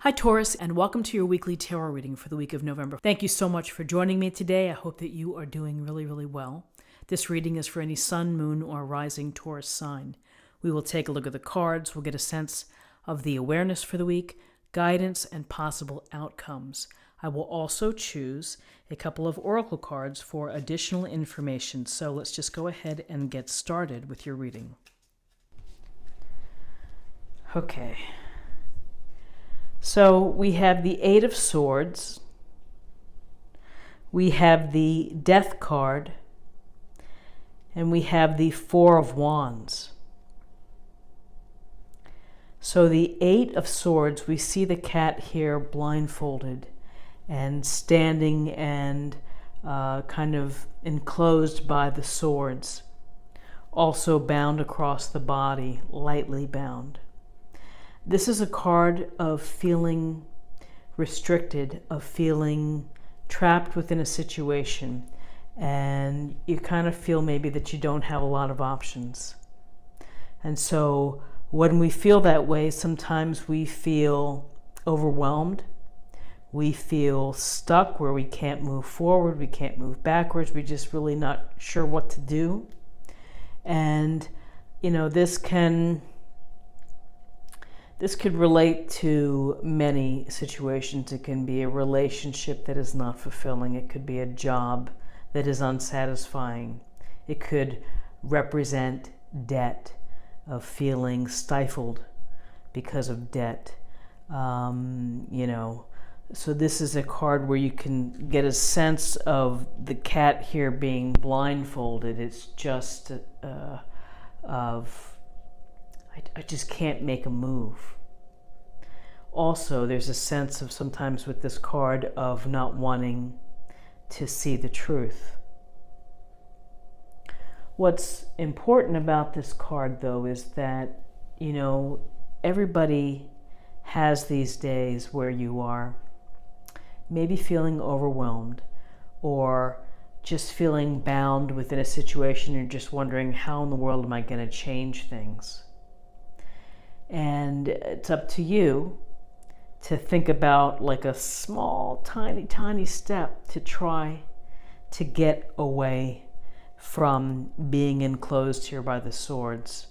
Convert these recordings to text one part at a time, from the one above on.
Hi Taurus, and welcome to your weekly tarot reading for the week of November. Thank you so much for joining me today. I hope that you are doing really well. This reading is for any sun, moon, or rising Taurus sign. We will take a look at the cards. We'll get a sense of the awareness for the week, guidance, and possible outcomes. I will also choose a couple of oracle cards for additional information. So let's just go ahead and get started with your reading. Okay. So we have the Eight of Swords, we have the Death card, and we have the Four of Wands. So the Eight of Swords, we see the cat here blindfolded and standing and kind of enclosed by the swords, also bound across the body, lightly bound. This is a card of feeling restricted, of feeling trapped within a situation, and you kind of feel maybe that you don't have a lot of options. And so when we feel that way, sometimes we feel overwhelmed. We feel stuck where we can't move forward, we can't move backwards, we're just really not sure what to do. And, you know, this could relate to many situations. It can be a relationship that is not fulfilling. It could be a job that is unsatisfying. It could represent debt, of feeling stifled because of debt. So this is a card where you can get a sense of the cat here being blindfolded. It's just I just can't make a move. Also, there's a sense of sometimes with this card of not wanting to see the truth. What's important about this card, though, is that, you know, everybody has these days where you are maybe feeling overwhelmed or just feeling bound within a situation. You're just wondering, how in the world am I going to change things? And it's up to you to think about like a small, tiny step to try to get away from being enclosed here by the swords.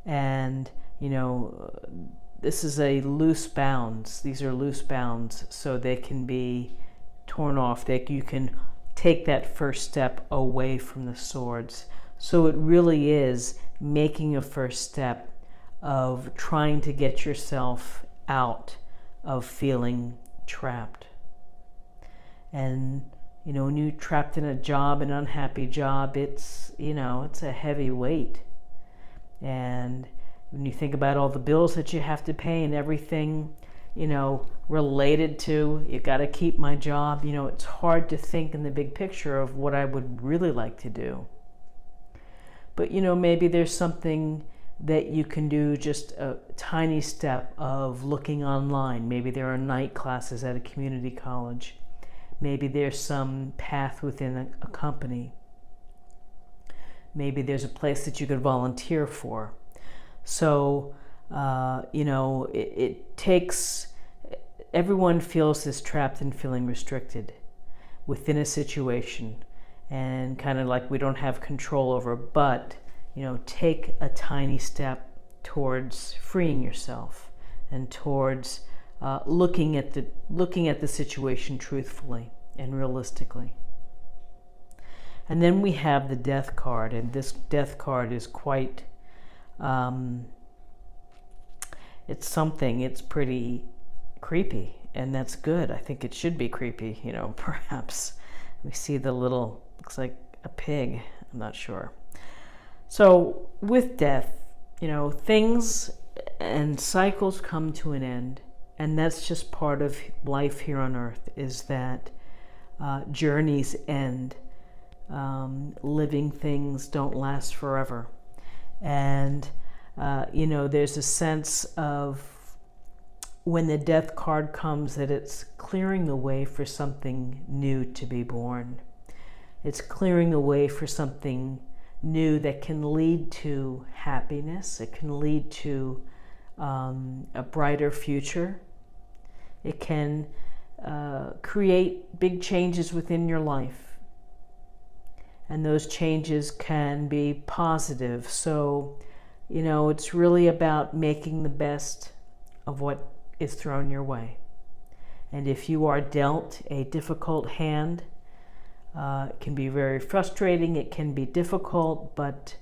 And, you know, this is a loose bounds. These are loose bounds, so they can be torn off. You can take that first step away from the swords. So it really is making a first step of trying to get yourself out of feeling trapped. And, you know, when you're trapped in a job, an unhappy job, it's a heavy weight. And when you think about all the bills that you have to pay and everything, related to, you got to keep my job, it's hard to think in the big picture of what I would really like to do. But, maybe there's something that you can do, just a tiny step of looking online. Maybe there are night classes at a community college. Maybe there's some path within a company. Maybe there's a place that you could volunteer for. So, it takes, everyone feels this trapped and feeling restricted within a situation and kind of like we don't have control over, but take a tiny step towards freeing yourself and towards looking at the situation truthfully and realistically. And then we have the Death card, and this Death card is quite, it's pretty creepy, and that's good. I think it should be creepy, perhaps. We see the little, looks like a pig, I'm not sure. So with death, things and cycles come to an end, and that's just part of life here on earth, is that journeys end. Living things don't last forever. And, there's a sense of when the Death card comes that it's clearing the way for something new to be born. It's clearing the way for something new that can lead to happiness. It can lead to a brighter future. It can create big changes within your life. And those changes can be positive. So, it's really about making the best of what is thrown your way. And if you are dealt a difficult hand, it can be very frustrating, it can be difficult, but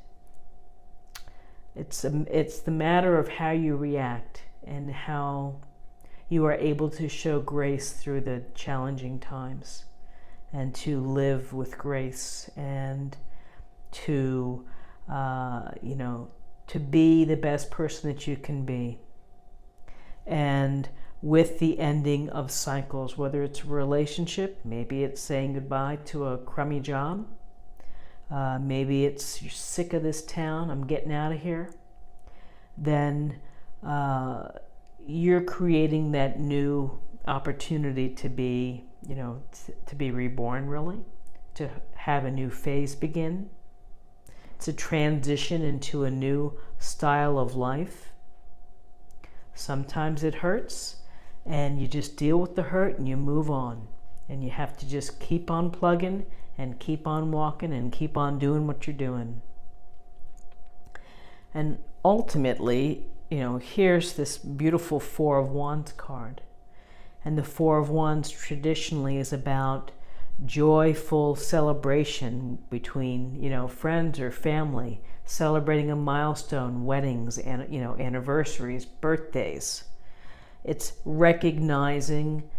it's the matter of how you react and how you are able to show grace through the challenging times, and to live with grace, and to to be the best person that you can be. And with the ending of cycles, whether it's a relationship, maybe it's saying goodbye to a crummy job, maybe it's you're sick of this town, I'm getting out of here, then you're creating that new opportunity to be, to be reborn, really, to have a new phase begin, to transition into a new style of life. Sometimes it hurts, and you just deal with the hurt and you move on. And you have to just keep on plugging and keep on walking and keep on doing what you're doing. And ultimately, here's this beautiful Four of Wands card. And the Four of Wands traditionally is about joyful celebration between, friends or family, celebrating a milestone, weddings, and, anniversaries, birthdays. It's recognizing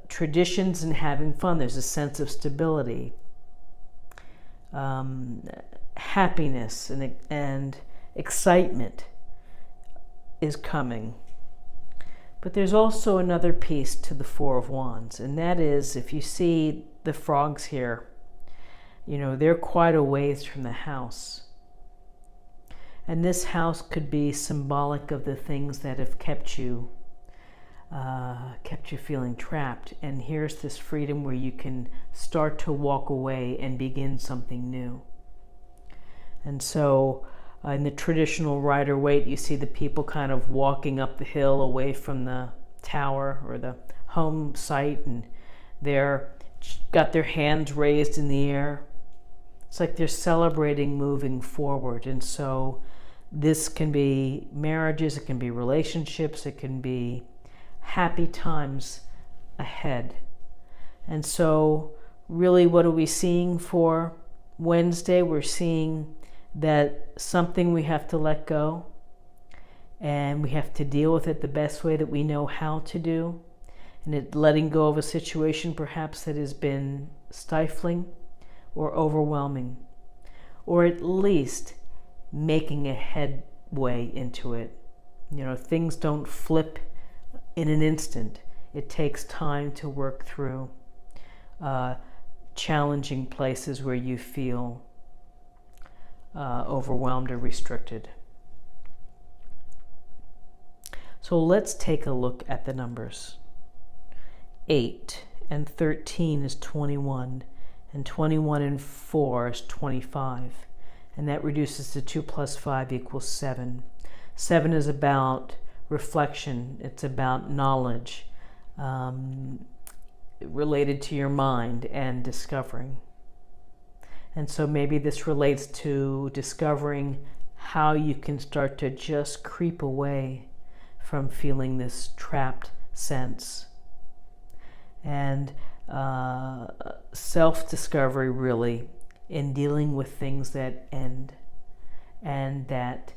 traditions and having fun. There's a sense of stability, happiness, and excitement is coming. But there's also another piece to the Four of Wands, and that is, if you see the frogs here, they're quite a ways from the house. And this house could be symbolic of the things that have kept you feeling trapped. And here's this freedom where you can start to walk away and begin something new. And so in the traditional Rider-Waite, you see the people kind of walking up the hill away from the tower or the home site, and they're got their hands raised in the air. It's like they're celebrating moving forward. And so this can be marriages, it can be relationships, it can be happy times ahead. And so really, what are we seeing for Wednesday? We're seeing that something we have to let go, and we have to deal with it the best way that we know how to do. And letting go of a situation perhaps that has been stifling or overwhelming, or at least making a headway into it. Things don't flip in an instant. It takes time to work through challenging places where you feel overwhelmed or restricted. So let's take a look at the numbers. 8 and 13 is 21, and 21 and 4 is 25. And that reduces to 2 plus 5 equals 7. 7 is about reflection. It's about knowledge related to your mind and discovering. And so maybe this relates to discovering how you can start to just creep away from feeling this trapped sense. And self-discovery, really, in dealing with things that end and that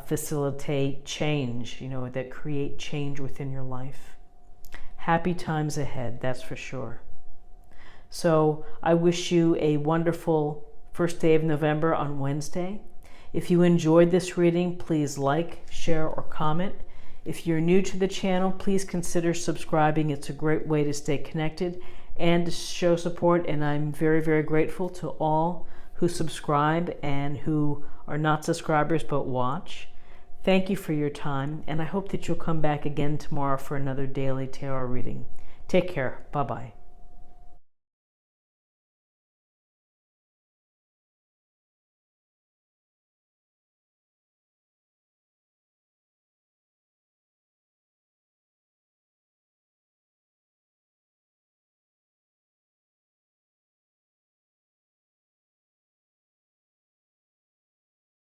facilitate change, that create change within your life. Happy times ahead, that's for sure. So I wish you a wonderful first day of November on Wednesday. If you enjoyed this reading, please like, share, or comment. If you're new to the channel, please consider subscribing. It's a great way to stay connected and to show support, and I'm very, very grateful to all who subscribe and who are not subscribers but watch. Thank you for your time, and I hope that you'll come back again tomorrow for another daily tarot reading. Take care. Bye-bye.